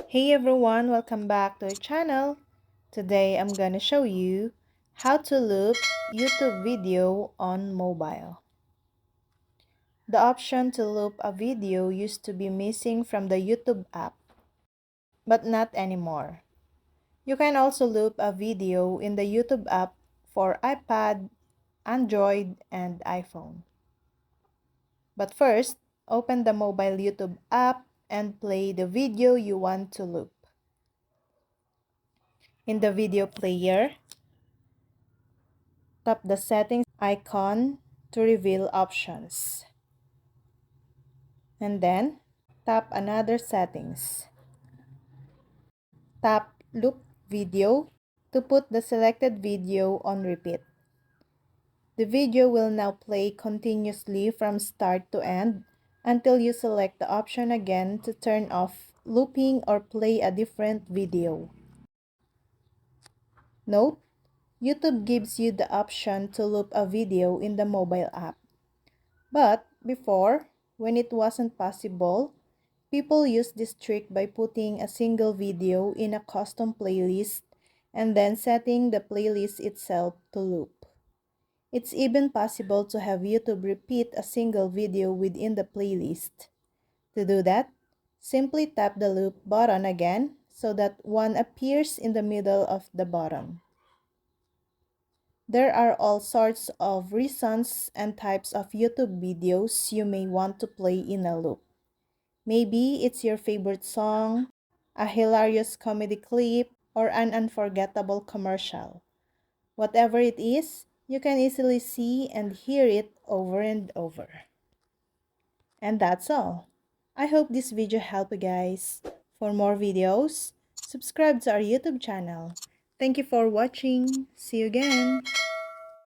Hey everyone, welcome back to our channel. Today I'm gonna show you how to loop YouTube video on mobile. The option to loop a video used to be missing from the YouTube app, but not anymore. You can also loop a video in the YouTube app for iPad, Android, and iPhone. But first, open the mobile YouTube app and play the video you want to loop. In the video player, tap the settings icon to reveal options. And then, tap another settings. Tap loop video to put the selected video on repeat. The video will now play continuously from start to end until you select the option again to turn off looping or play a different video. Note, YouTube gives you the option to loop a video in the mobile app. But before, when it wasn't possible, people used this trick by putting a single video in a custom playlist and then setting the playlist itself to loop. It's even possible to have YouTube repeat a single video within the playlist. To do that, simply tap the loop button again so that one appears in the middle of the button. There are all sorts of reasons and types of YouTube videos you may want to play in a loop. Maybe it's your favorite song, a hilarious comedy clip, or an unforgettable commercial. Whatever it is, you can easily see and hear it over and over. And that's all. I hope this video helped you guys. For more videos, subscribe to our YouTube channel. Thank you for watching. See you again.